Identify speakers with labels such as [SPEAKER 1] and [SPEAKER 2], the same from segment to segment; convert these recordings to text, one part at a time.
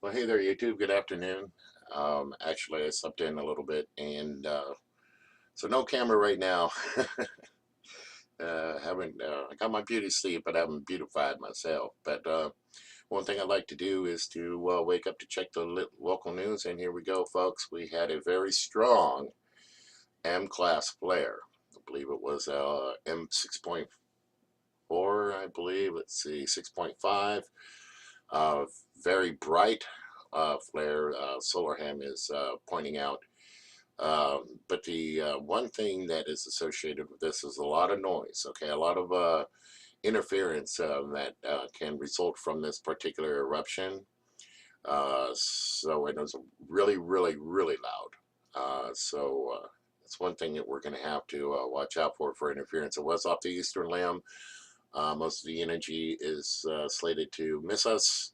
[SPEAKER 1] Well, hey there, YouTube. Good afternoon. Actually, I slept in a little bit, and so no camera right now. Haven't I got my beauty sleep, but I haven't beautified myself. But one thing I like to do is to wake up to check the local news, and here we go, folks. We had a very strong M-class flare. I believe it was M6.4. I believe. Let's see, 6.5. Uh, Very bright flare. Solarham is pointing out. But the one thing that is associated with this is a lot of noise. Okay, a lot of interference that can result from this particular eruption. So it was really, really, really loud. It's one thing that we're going to have to watch out for interference. It was off the eastern limb. Most of the energy is slated to miss us.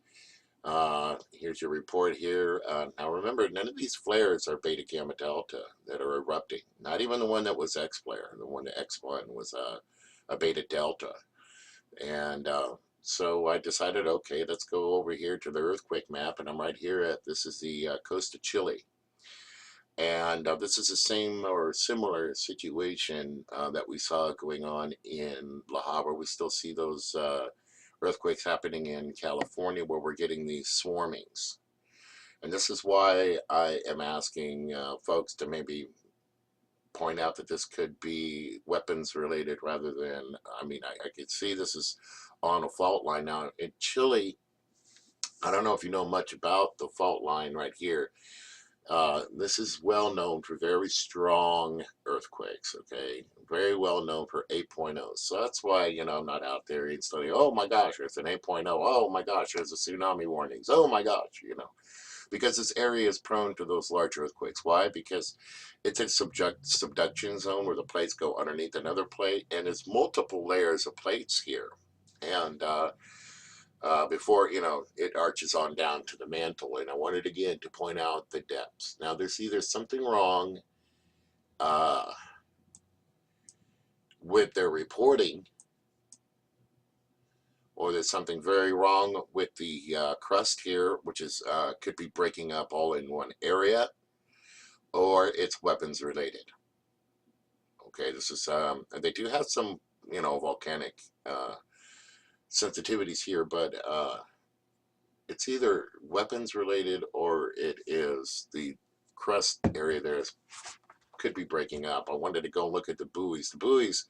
[SPEAKER 1] Here's your report here. Now remember, none of these flares are beta gamma delta that are erupting. Not even the one that was X flare. The one that X1 was a beta delta. And so I decided, okay, let's go over here to the earthquake map. And I'm right here at, this is the coast of Chile. And this is the same or similar situation that we saw going on in La Habra. We still see those earthquakes happening in California where we're getting these swarmings. And this is why I am asking folks to maybe point out that this could be weapons related rather than, I mean, I could see this is on a fault line. Now in Chile, I don't know if you know much about the fault line right here. This is well known for very strong earthquakes, okay? Very well known for 8.0. So that's why, I'm not out there instantly, oh my gosh, it's an 8.0. Oh my gosh, there's a tsunami warnings. Oh my gosh, because this area is prone to those large earthquakes. Why? Because it's a subduction zone where the plates go underneath another plate, and there's multiple layers of plates here. And before it arches on down to the mantle. And I wanted again to point out the depths. Now there's either something wrong uh, with their reporting, or there's something very wrong with the crust here, which is could be breaking up all in one area, or it's weapons related. Okay, this is they do have some volcanic sensitivities here, but it's either weapons related or it is the crust area there could be breaking up. I wanted to go look at the buoys. The buoys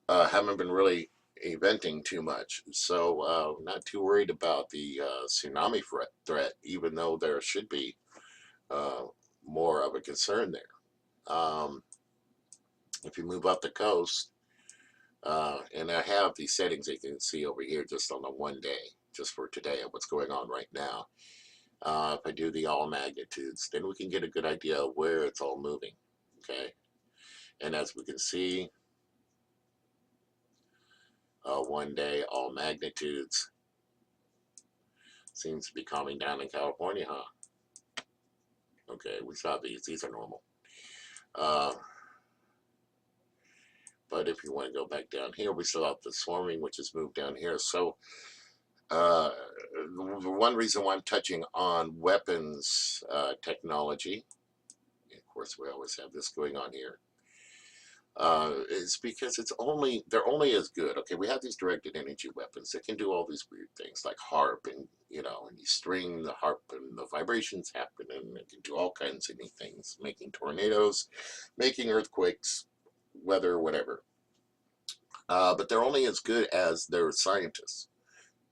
[SPEAKER 1] haven't been really eventing too much, so not too worried about the tsunami threat, even though there should be uh, more of a concern there. If you move up the coast, and I have these settings that you can see over here just on the one day, just for today, of what's going on right now. If I do the all magnitudes, then we can get a good idea of where it's all moving. Okay, and as we can see, one day all magnitudes seems to be calming down in California, huh? Okay, we saw these are normal. Uh, but if you want to go back down here, we still have the swarming, which has moved down here. So uh, one reason why I'm touching on weapons technology, of course we always have this going on here, is because they're only as good. Okay, we have these directed energy weapons that can do all these weird things like harp, and and you string the harp and the vibrations happen, and it can do all kinds of neat things, making tornadoes, making earthquakes, weather, whatever. But they're only as good as their scientists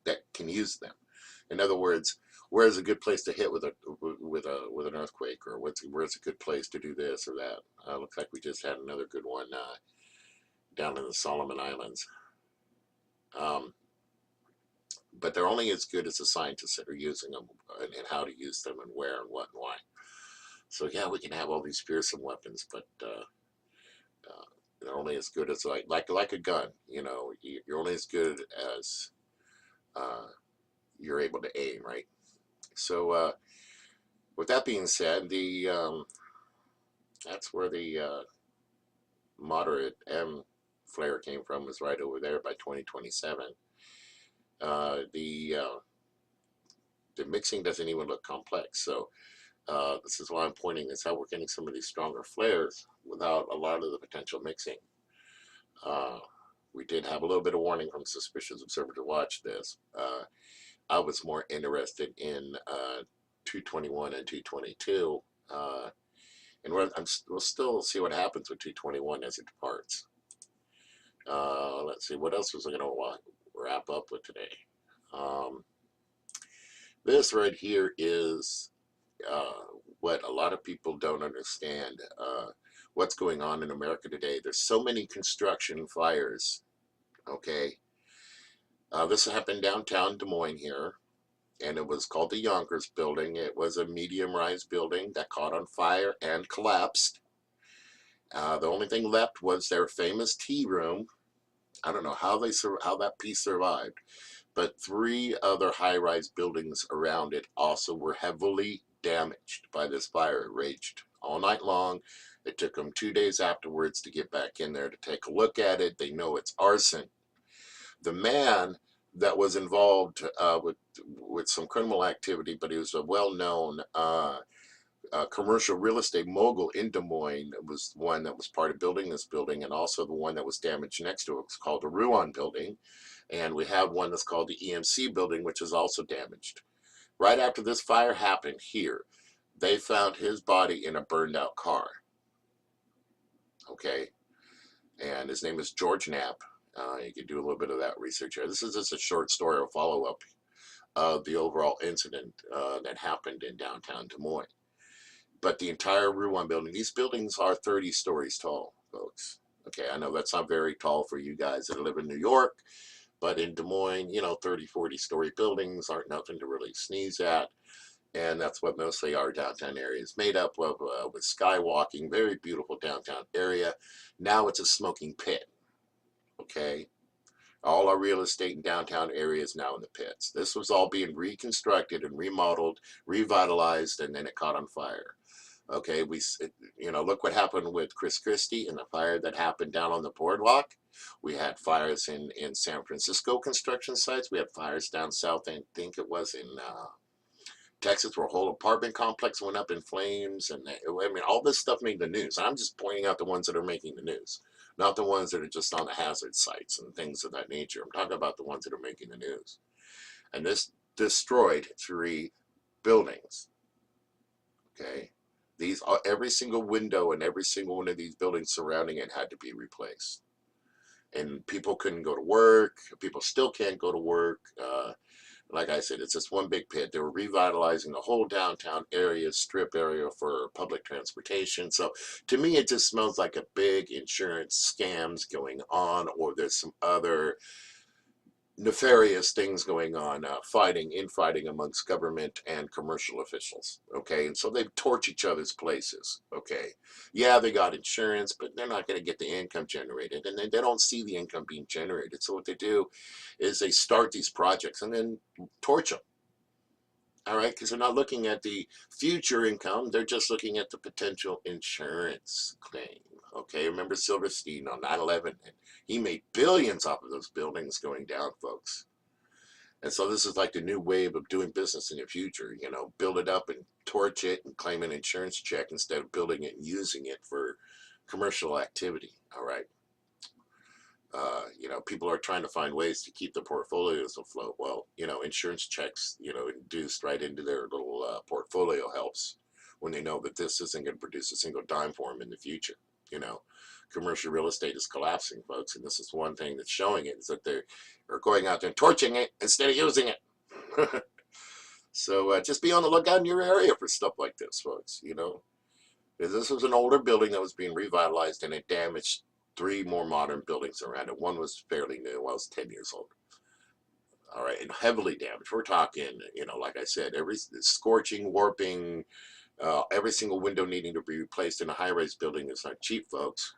[SPEAKER 1] that can use them. In other words, where's a good place to hit with an earthquake, or where's a good place to do this or that? Looks like we just had another good one down in the Solomon Islands. Um, but they're only as good as the scientists that are using them, and how to use them, and where and what and why. So yeah, we can have all these fearsome weapons, but they're only as good as like a gun. You're only as good as uh, you're able to aim, right? So with that being said, the that's where the moderate M flare came from, was right over there by 2027. The The mixing doesn't even look complex. So this is why I'm pointing this out. We're getting some of these stronger flares without a lot of the potential mixing. Uh, we did have a little bit of warning from suspicious observer to watch this. I was more interested in 221 and 222. And we'll still see what happens with 221 as it departs. Let's see, what else was I going to wrap up with today? Um, this right here is uh, what a lot of people don't understand. What's going on in America today. There's so many construction fires. Okay, this happened downtown Des Moines here, and it was called the Yonkers Building. It was a medium-rise building that caught on fire and collapsed. The only thing left was their famous tea room. I don't know how how that piece survived, but three other high-rise buildings around it also were heavily damaged by this fire. It raged all night long. It took them 2 days afterwards to get back in there to take a look at it. They know it's arson. The man that was involved with some criminal activity, but he was a well-known commercial real estate mogul in Des Moines. It was the one that was part of building this building, and also the one that was damaged next to it. It's called the Ruan Building, and we have one that's called the EMC Building, which is also damaged. Right after this fire happened here, they found his body in a burned out car. Okay, and his name is George Knapp. You can do a little bit of that research here. This is just a short story or follow-up of the overall incident that happened in downtown Des Moines. But the entire Ruan building, these buildings are 30 stories tall, folks. Okay, I know that's not very tall for you guys that live in New York, but in Des Moines, 30, 40-story buildings aren't nothing to really sneeze at. And that's what mostly our downtown area is made up of, with skywalking, very beautiful downtown area. Now it's a smoking pit, okay? All our real estate in downtown area is now in the pits. This was all being reconstructed and remodeled, revitalized, and then it caught on fire. Okay, look what happened with Chris Christie and the fire that happened down on the boardwalk. We had fires in San Francisco construction sites. We had fires down south, I think it was in Texas, where a whole apartment complex went up in flames. And I mean, all this stuff made the news. I'm just pointing out the ones that are making the news, not the ones that are just on the hazard sites and things of that nature. I'm talking about the ones that are making the news. And this destroyed three buildings. Okay. Every single window and every single one of these buildings surrounding it had to be replaced. And people couldn't go to work. People still can't go to work. Like I said, it's just one big pit. They were revitalizing the whole downtown area, strip area for public transportation. So to me, it just smells like a big insurance scams going on, or there's some other nefarious things going on, infighting amongst government and commercial officials. Okay, and so they torch each other's places. Okay, yeah, they got insurance, but they're not going to get the income generated, and then they don't see the income being generated. So what they do is they start these projects and then torch them. All right, because they're not looking at the future income, they're just looking at the potential insurance claim. Okay, remember Silverstein on 9/11, and he made billions off of those buildings going down, folks. And so this is like the new wave of doing business in the future. Build it up and torch it and claim an insurance check instead of building it and using it for commercial activity. All right. People are trying to find ways to keep their portfolios afloat. Well, insurance checks, induced right into their little portfolio helps when they know that this isn't going to produce a single dime for them in the future. You know, Commercial real estate is collapsing, folks, and this is one thing that's showing it is that they're going out there and torching it instead of using it. So just be on the lookout in your area for stuff like this, folks. Because this was an older building that was being revitalized, and it damaged three more modern buildings around it. One was fairly new. Well, it was 10 years old. All right, and heavily damaged. We're talking, like I said, every scorching, warping, every single window needing to be replaced in a high-rise building is not cheap, folks.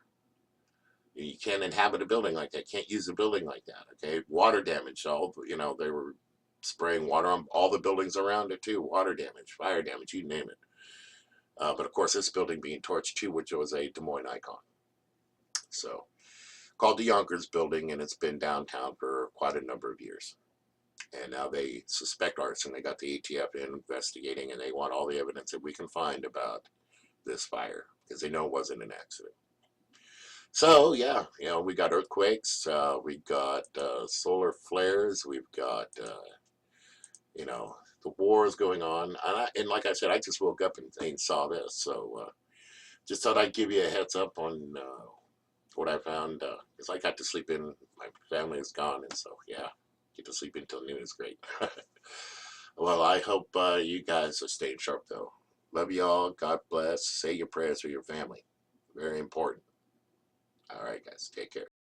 [SPEAKER 1] You can't inhabit a building like that. Can't use a building like that. Okay, water damage. They were spraying water on all the buildings around it too. Water damage, fire damage, you name it. But of course, this building being torched too, which was a Des Moines icon. So, called the Yonkers Building, and it's been downtown for quite a number of years. And now they suspect arson. They got the ATF investigating, and they want all the evidence that we can find about this fire because they know it wasn't an accident. So yeah, we got earthquakes, we got solar flares, we've got the wars going on, and like I said, I just woke up and saw this, so just thought I'd give you a heads up on what I found because I got to sleep in. My family is gone, and so yeah, get to sleep until noon is great. Well, I hope you guys are staying sharp though. Love you all. God bless. Say your prayers for your family. Very important. All right, guys. Take care.